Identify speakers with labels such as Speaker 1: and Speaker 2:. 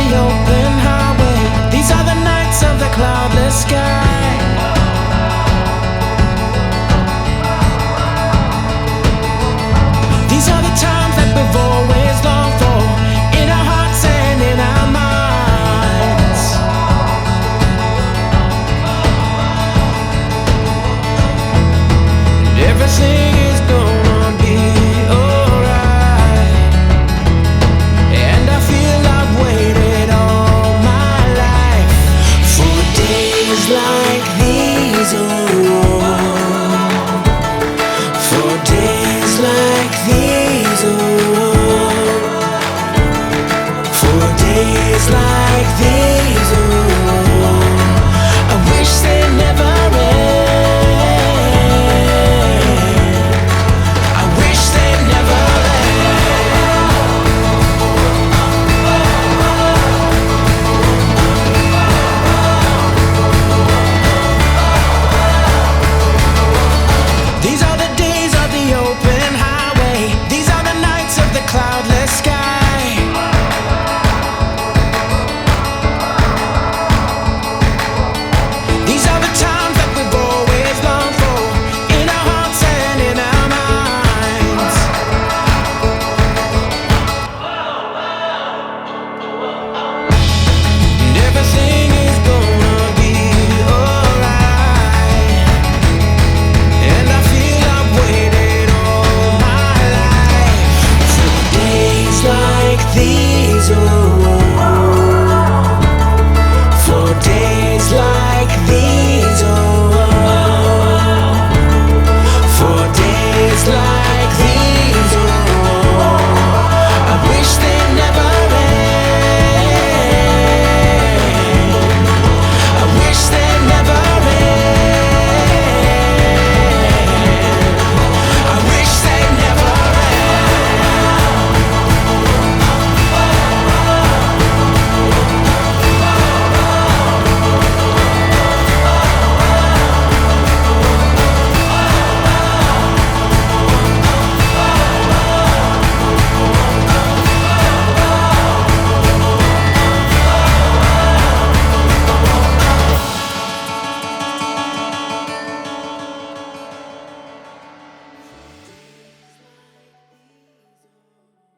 Speaker 1: the open highway. These are the nights of the cloudless sky. These are the times that we've always longed for, in our hearts and in our minds. And everything